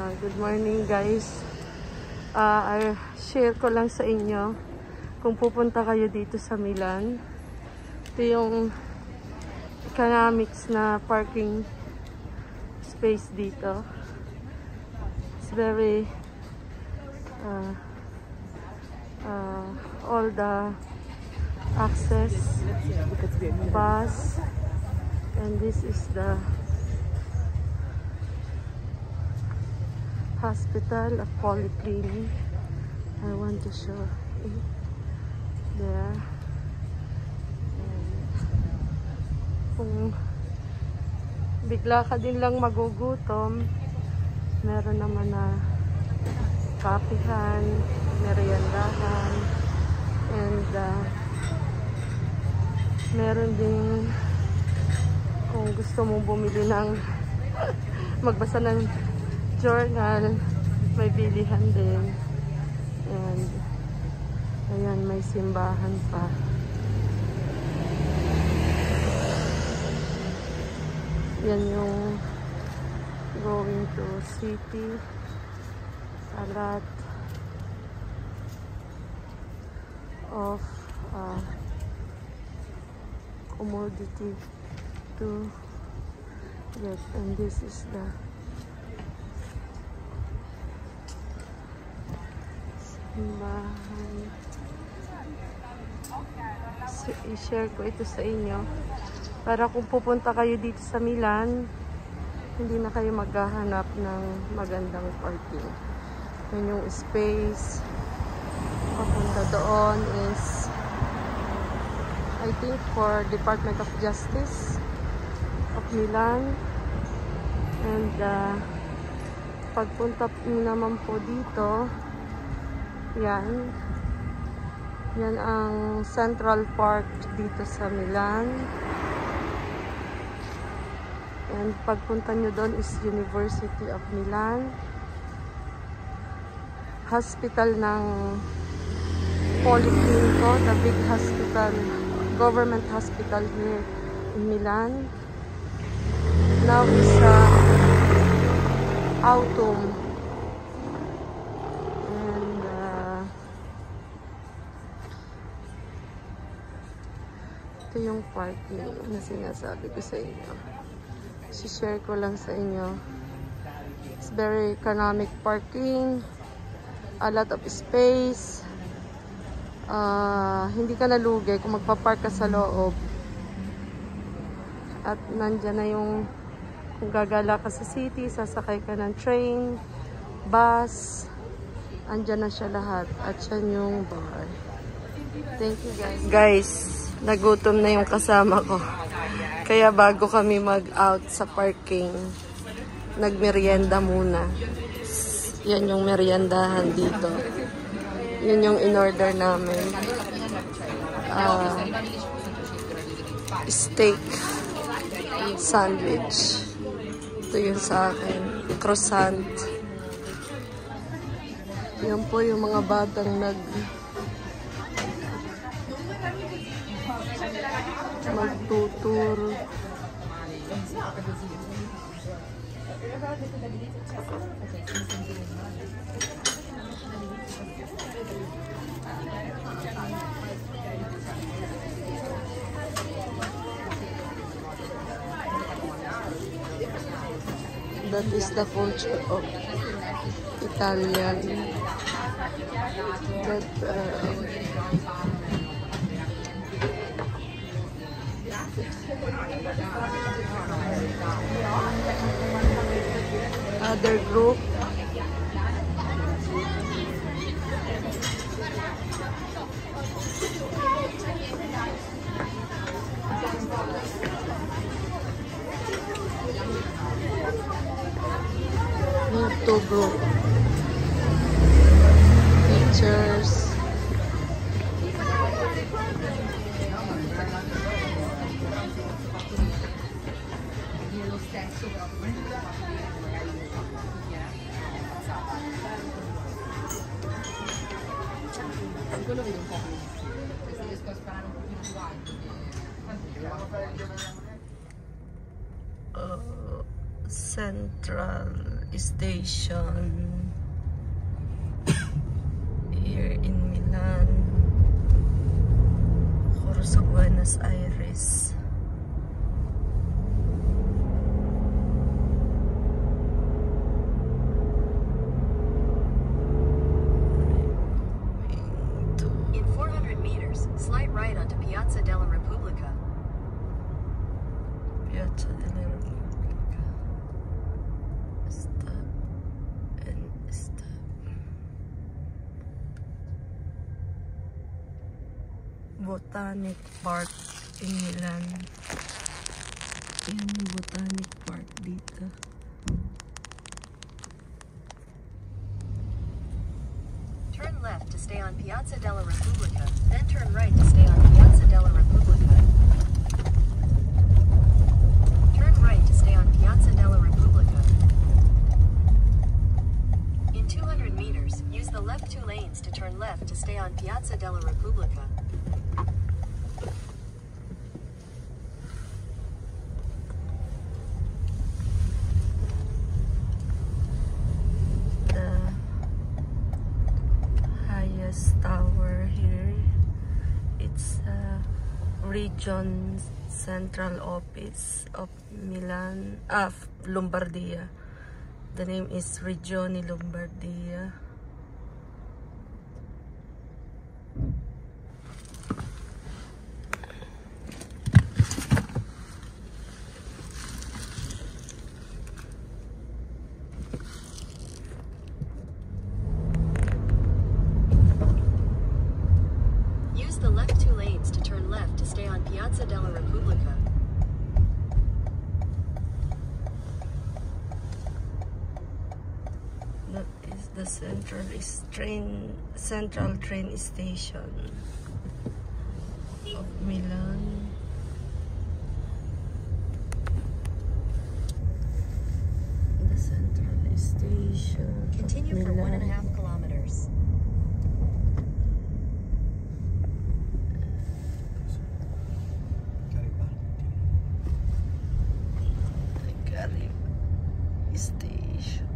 Good morning guys. Share ko lang sa inyo kung pupunta kayo dito sa Milan. Ito yung economics na parking space dito. It's very all the access bus, and this is the hospital, a polyclinic. I want to show it there. And kung bigla ka din lang magugutom, meron naman na kapihan, meriendahan, and meron din kung gusto mong bumili ng magbasa ng journal, may bilihan din. And ayan, may simbahan pa. Yan yung going to city. A lot of commodity to get, and this is the simbahan. So, i-share ko ito sa inyo para kung pupunta kayo dito sa Milan, hindi na kayo maghahanap ng magandang parking. Yan yung space. Papunta doon is I think for Department of Justice of Milan. And pagpunta naman po dito, yan ang Central Park dito sa Milan. And pagpunta nyo doon is University of Milan. Hospital ng Policlinico, the big hospital, government hospital here in Milan. Now is autumn. And ito yung parking na sinasabi ko sa inyo. Si-share ko lang sa inyo. It's very economic parking. A lot of space. Hindi ka nalugi kung magpapark ka sa loob. At nandyan na yung kung gagala ka sa city, sasakay ka ng train, bus, andyan na siya lahat. At yan yung bar. Thank you guys. Guys, nagutom na yung kasama ko. Kaya bago kami mag-out sa parking, nagmerienda muna. Yan yung meriendahan dito. Yun yung in-order namin. Steak sandwich. Ito yun sa akin. Croissant. Yan po yung mga batang magtutur. That is the culture of Italian. That other group. To group pictures. Central Station here in Milan, Corso Buenos Aires. In 400 meters, slight right onto Piazza della Repubblica. Piazza della Repubblica. Stop and stop. Botanic Park in Milan. Yung Botanic Park dito. Turn left to stay on Piazza della Repubblica, then turn right to stay on Piazza della Repubblica. Turn right to stay on Piazza della Repubblica. In 200 meters, use the left 2 lanes to turn left to stay on Piazza della Repubblica. Tower here, it's region central office of Milan, Lombardia. The name is Regione Lombardia. The left 2 lanes to turn left to stay on Piazza della Repubblica. That is the central train station of Milan. The central station. Continue for 1.5 kilometers. Station.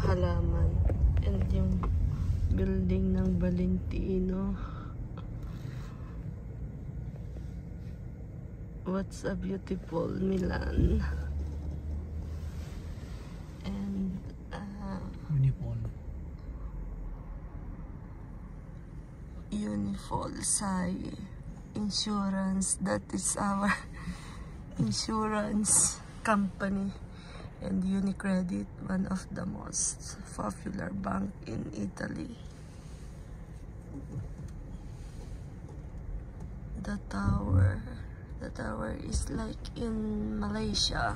Halaman and yung building ng Valentino. What's a beautiful Milan. And Unifol Sai Insurance, that is our insurance company. And UniCredit, one of the most popular bank in Italy. The tower is like in Malaysia.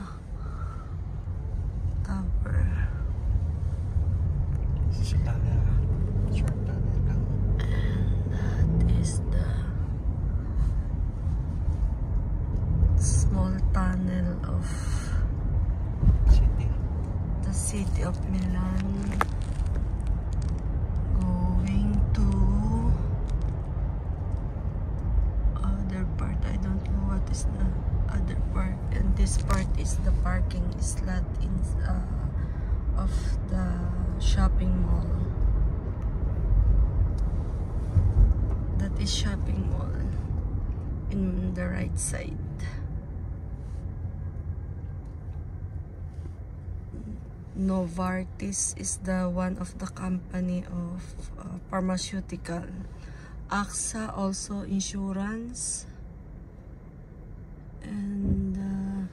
Tower. And that is the small tunnel of the city of Milan, going to other part. I don't know what is the other part, and this part is the parking slot in of the shopping mall. That is shopping mall in the right side. Novartis is the one of the company of pharmaceutical. AXA also insurance. And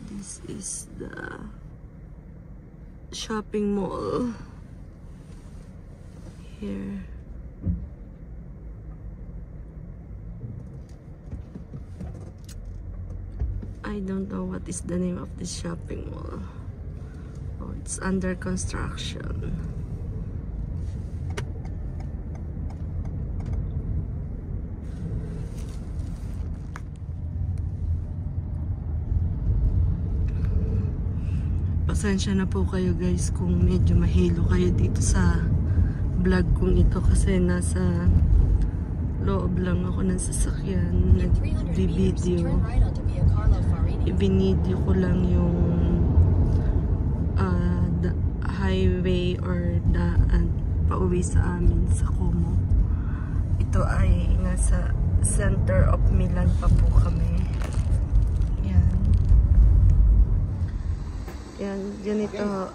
this is the shopping mall here. I don't know what is the name of this shopping mall. Oh, it's under construction. Pasensya na po kayo guys kung medyo mahilo kayo dito sa vlog kong ito kasi nasa loob lang ako ng sasakyan. Nag-video. Ibinidyo ko lang yung highway or daan pauwi sa amin sa Como. Ito ay nasa center of Milan pa po kami. Yan, ganito.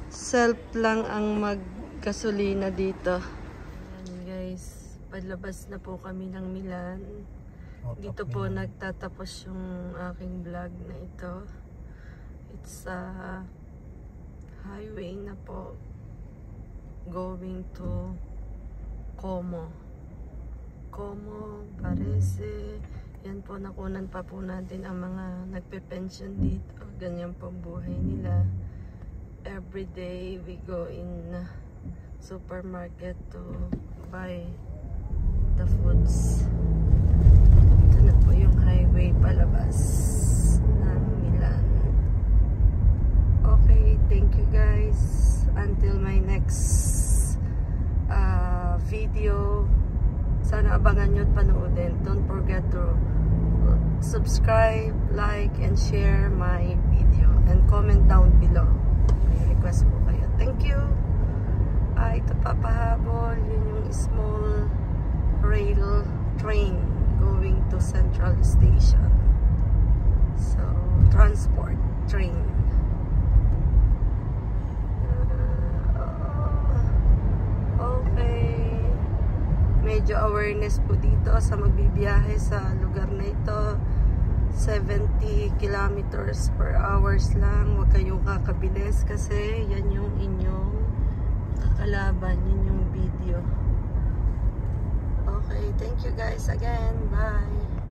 Self lang ang maggasolina dito. Yan guys, palabas na po kami ng Milan. Dito po nagtatapos yung aking vlog na ito. It's a highway na po going to Como. Como, Varese. Yan po, nakunan pa po natin ang mga nagpe-pension dito. Ganyan po buhay nila. Every day we go in supermarket to buy the foods. Ito na po yung highway palabas ng Milan. Okay, thank you guys. Until my next video. Sana abangan nyo at panoodin. Don't forget to subscribe, like, and share my video. And comment down below. May request po kayo. Thank you. Ito papahabol. Yun yung small rail train going to Central Station. So, transport train. Okay. Medyo awareness po dito sa magbibiyahe sa lugar na ito. 70 kilometers per hours lang. Huwag kayong kakabilis kasi yan yung inyong kakalaban. Yan yung video. Okay, thank you guys again. Bye!